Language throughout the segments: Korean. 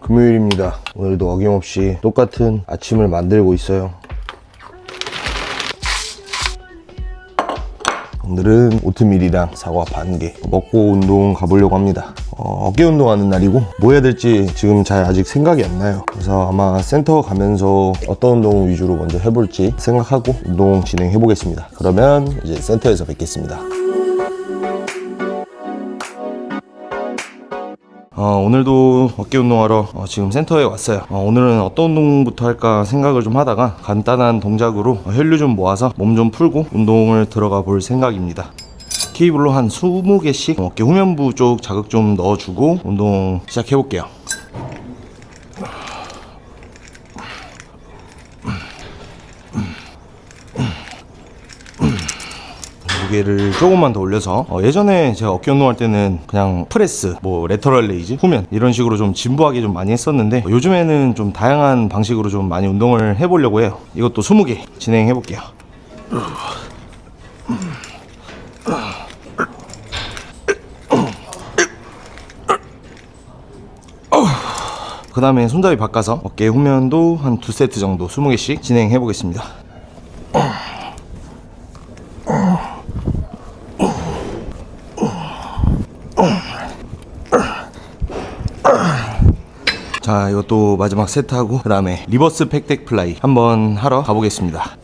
금요일입니다. 오늘도 어김없이 똑같은 아침을 만들고 있어요. 오늘은 오트밀이랑 사과 반개 먹고 운동 가보려고 합니다. 어깨 운동하는 날이고 뭐 해야 될지 지금 잘 아직 생각이 안 나요. 그래서 아마 센터 가면서 어떤 운동 위주로 먼저 해볼지 생각하고 운동 진행해 보겠습니다. 그러면 이제 센터에서 뵙겠습니다. 오늘도 어깨 운동하러 지금 센터에 왔어요. 오늘은 어떤 운동부터 할까 생각을 좀 하다가 간단한 동작으로 혈류 좀 모아서 몸 좀 풀고 운동을 들어가 볼 생각입니다. 케이블로 한 20개씩 어깨 후면부 쪽 자극 좀 넣어주고 운동 시작해 볼게요. 무게를 조금만 더 올려서 예전에 제가 어깨 운동할 때는 그냥 프레스, 뭐 레터럴 레이즈, 후면 이런 식으로 좀 진부하게 좀 많이 했었는데 요즘에는 좀 다양한 방식으로 좀 많이 운동을 해보려고 해요. 이것도 20개 진행해 볼게요. 그 다음에 손잡이 바꿔서 어깨 후면도 한 2세트 정도 20개씩 진행해 보겠습니다. 자, 이것도 마지막 세트하고 그 다음에 리버스 팩덱 플라이 한번 하러 가보겠습니다.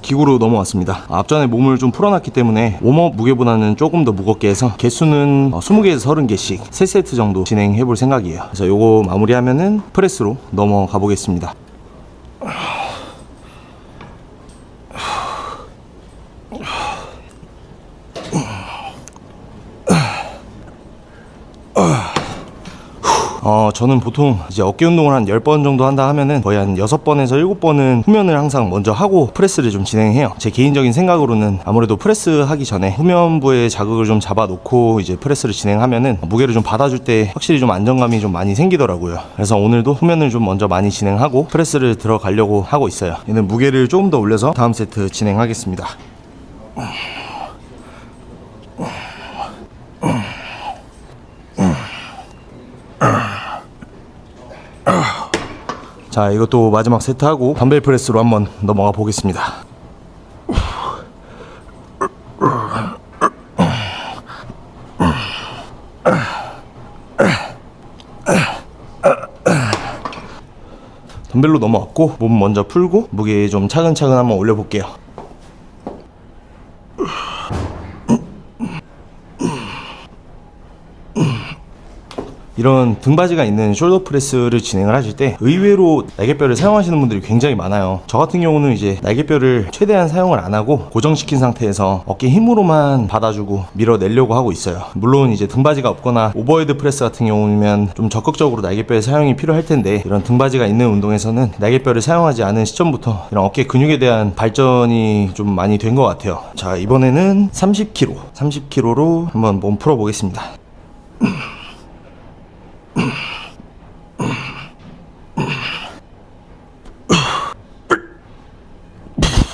기구로 넘어왔습니다. 앞전에 몸을 좀 풀어놨기 때문에 웜업 무게보다는 조금 더 무겁게 해서 개수는 20개에서 30개씩 3세트 정도 진행해 볼 생각이에요. 그래서 요거 마무리하면은 프레스로 넘어가 보겠습니다. 저는 보통 이제 어깨 운동을 한 10번 정도 한다 하면은 거의 한 6번에서 7번은 후면을 항상 먼저 하고 프레스를 좀 진행해요. 제 개인적인 생각으로는 아무래도 프레스 하기 전에 후면부에 자극을 좀 잡아 놓고 이제 프레스를 진행하면은 무게를 좀 받아줄 때 확실히 좀 안정감이 좀 많이 생기더라고요. 그래서 오늘도 후면을 좀 먼저 많이 진행하고 프레스를 들어가려고 하고 있어요. 얘는 무게를 조금 더 올려서 다음 세트 진행하겠습니다. 자, 이것도 마지막 세트하고 덤벨 프레스로 한번 넘어가 보겠습니다. 덤벨로 넘어왔고 몸 먼저 풀고 무게 좀 차근차근 한번 올려볼게요. 이런 등받이가 있는 숄더 프레스를 진행을 하실 때 의외로 날개뼈를 사용하시는 분들이 굉장히 많아요. 저 같은 경우는 이제 날개뼈를 최대한 사용을 안 하고 고정시킨 상태에서 어깨 힘으로만 받아주고 밀어내려고 하고 있어요. 물론 이제 등받이가 없거나 오버헤드 프레스 같은 경우면 좀 적극적으로 날개뼈의 사용이 필요할 텐데 이런 등받이가 있는 운동에서는 날개뼈를 사용하지 않은 시점부터 이런 어깨 근육에 대한 발전이 좀 많이 된 것 같아요. 자, 이번에는 30kg로 한번 몸 풀어 보겠습니다.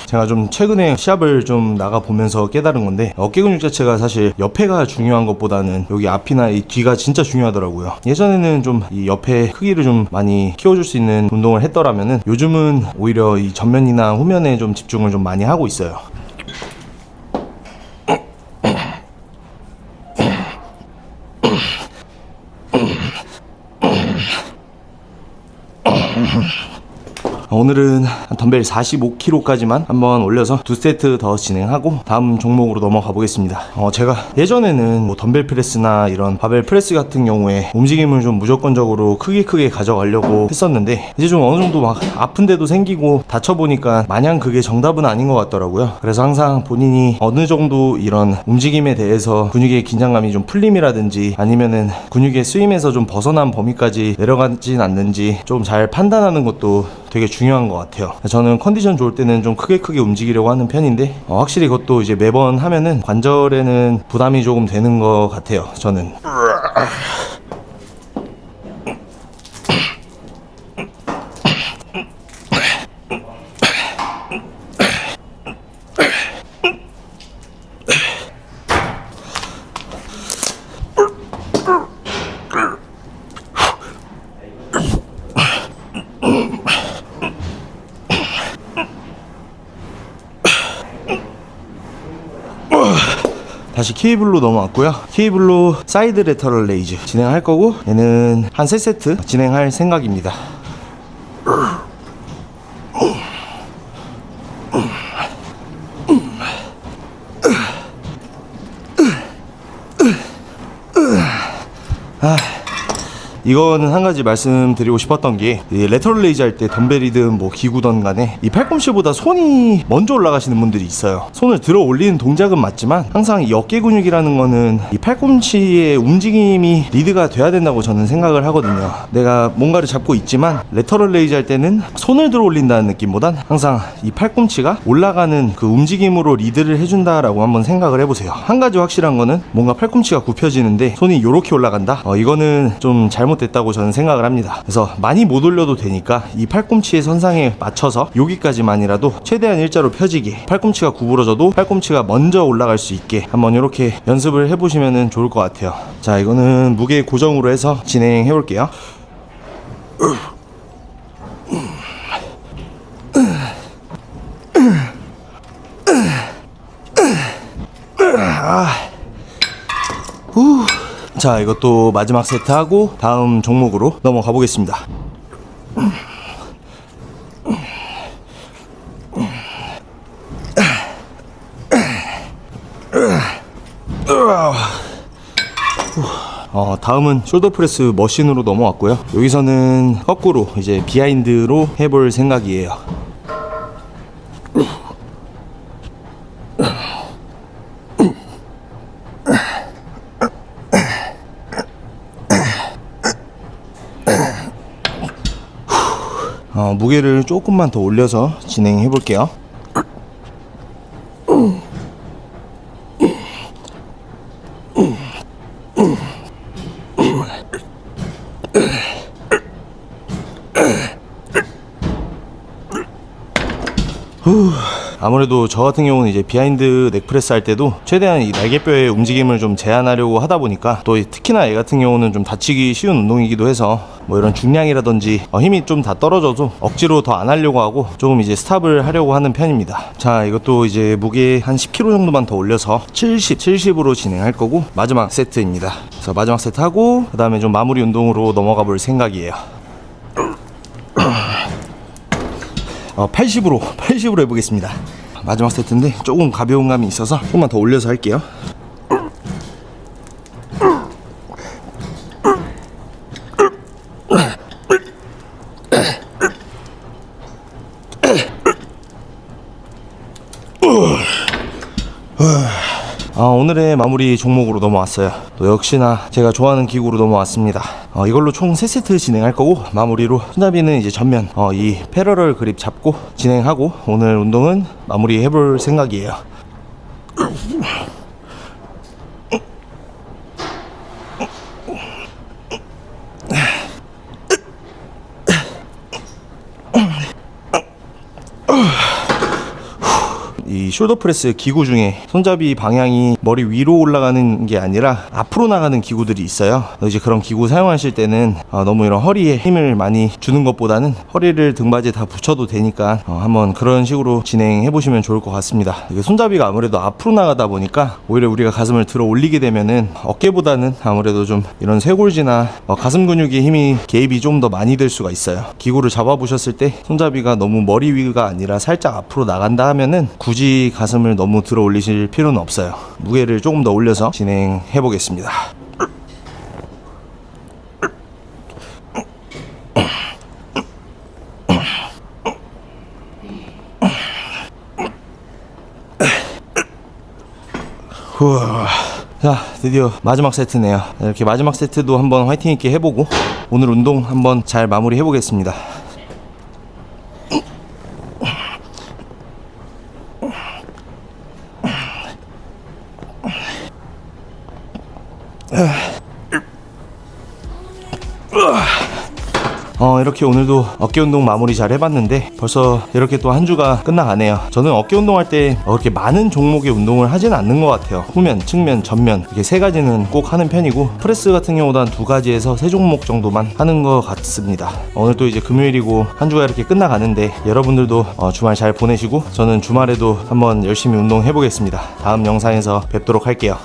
제가 좀 최근에 시합을 좀 나가보면서 깨달은 건데 어깨 근육 자체가 사실 옆에가 중요한 것보다는 여기 앞이나 이 뒤가 진짜 중요하더라고요. 예전에는 좀 이 옆에 크기를 좀 많이 키워줄 수 있는 운동을 했더라면은 요즘은 오히려 이 전면이나 후면에 좀 집중을 좀 많이 하고 있어요. 오늘은 덤벨 45kg까지만 한번 올려서 2세트 더 진행하고 다음 종목으로 넘어가 보겠습니다. 제가 예전에는 뭐 덤벨 프레스나 이런 바벨 프레스 같은 경우에 움직임을 좀 무조건적으로 크게 가져가려고 했었는데 이제 좀 어느 정도 막 아픈 데도 생기고 다쳐보니까 마냥 그게 정답은 아닌 것 같더라고요. 그래서 항상 본인이 어느 정도 이런 움직임에 대해서 근육의 긴장감이 좀 풀림이라든지 아니면은 근육의 쓰임에서 좀 벗어난 범위까지 내려가진 않는지 좀 잘 판단하는 것도 되게 중요한 것 같아요. 저는 컨디션 좋을 때는 좀 크게 움직이려고 하는 편인데 확실히 그것도 이제 매번 하면은 관절에는 부담이 조금 되는 것 같아요. 저는 다시 케이블로 넘어왔고요. 케이블로 사이드 레터럴 레이즈 진행할 거고, 얘는 한 3세트 진행할 생각입니다. 이거는 한 가지 말씀드리고 싶었던 게, 이 레터럴 레이즈 할 때 덤벨이든 뭐 기구든 간에 이 팔꿈치보다 손이 먼저 올라가시는 분들이 있어요. 손을 들어 올리는 동작은 맞지만 항상 이 어깨 근육이라는 거는 이 팔꿈치의 움직임이 리드가 돼야 된다고 저는 생각을 하거든요. 내가 뭔가를 잡고 있지만 레터럴 레이즈 할 때는 손을 들어 올린다는 느낌보단 항상 이 팔꿈치가 올라가는 그 움직임으로 리드를 해준다라고 한번 생각을 해보세요. 한 가지 확실한 거는 뭔가 팔꿈치가 굽혀지는데 손이 요렇게 올라간다? 이거는 좀 잘못됐다고 저는 생각을 합니다. 그래서 많이 못 올려도 되니까 이 팔꿈치의 선상에 맞춰서 여기까지만이라도 최대한 일자로 펴지게, 팔꿈치가 구부러져도 팔꿈치가 먼저 올라갈 수 있게 한번 이렇게 연습을 해보시면 좋을 것 같아요. 자, 이거는 무게 고정으로 해서 진행해 볼게요. 자, 이것도 마지막 세트하고 다음 종목으로 넘어가 보겠습니다. 다음은 숄더 프레스 머신으로 넘어왔고요. 여기서는 거꾸로 이제 비하인드로 해볼 생각이에요. 무게를 조금만 더 올려서 진행해 볼게요. 아무래도 저 같은 경우는 이제 비하인드 넥프레스 할 때도 최대한 이 날개뼈의 움직임을 좀 제한하려고 하다 보니까, 또 특히나 얘 같은 경우는 좀 다치기 쉬운 운동이기도 해서 뭐 이런 중량이라든지 힘이 좀 다 떨어져도 억지로 더 안 하려고 하고 조금 이제 스탑을 하려고 하는 편입니다. 자, 이것도 이제 무게 한 10kg 정도만 더 올려서 70으로 진행할 거고, 마지막 세트입니다. 그래서 마지막 세트 하고 그 다음에 좀 마무리 운동으로 넘어가 볼 생각이에요. 80으로 해보겠습니다. 마지막 세트인데 조금 가벼운 감이 있어서 조금만 더 올려서 할게요. 오늘의 마무리 종목으로 넘어왔어요. 또 역시나 제가 좋아하는 기구로 넘어왔습니다. 이걸로 총 3세트 진행할 거고, 마무리로 손잡이는 이제 전면 이 패러럴 그립 잡고 진행하고 오늘 운동은 마무리 해볼 생각이에요. 이 숄더 프레스 기구 중에 손잡이 방향이 머리 위로 올라가는 게 아니라 앞으로 나가는 기구들이 있어요. 이제 그런 기구 사용하실 때는 너무 이런 허리에 힘을 많이 주는 것보다는 허리를 등받이에 다 붙여도 되니까 한번 그런 식으로 진행해 보시면 좋을 것 같습니다. 이게 손잡이가 아무래도 앞으로 나가다 보니까 오히려 우리가 가슴을 들어 올리게 되면은 어깨보다는 아무래도 좀 이런 쇄골지나 가슴 근육의 힘이 개입이 좀 더 많이 될 수가 있어요. 기구를 잡아 보셨을 때 손잡이가 너무 머리 위가 아니라 살짝 앞으로 나간다 하면은 굳이 가슴을 너무 들어 올리실 필요는 없어요. 무게를 조금 더 올려서 진행해 보겠습니다. 자, 드디어 마지막 세트네요. 이렇게 마지막 세트도 한번 화이팅 있게 해보고 오늘 운동 한번 잘 마무리 해보겠습니다. 이렇게 오늘도 어깨 운동 마무리 잘 해봤는데 벌써 이렇게 또 한 주가 끝나가네요. 저는 어깨 운동할 때 그렇게 많은 종목의 운동을 하지는 않는 것 같아요. 후면, 측면, 전면 이렇게 세 가지는 꼭 하는 편이고 프레스 같은 경우도 한 두 가지에서 세 종목 정도만 하는 것 같습니다. 오늘 또 이제 금요일이고 한 주가 이렇게 끝나가는데 여러분들도 주말 잘 보내시고 저는 주말에도 한번 열심히 운동해 보겠습니다. 다음 영상에서 뵙도록 할게요.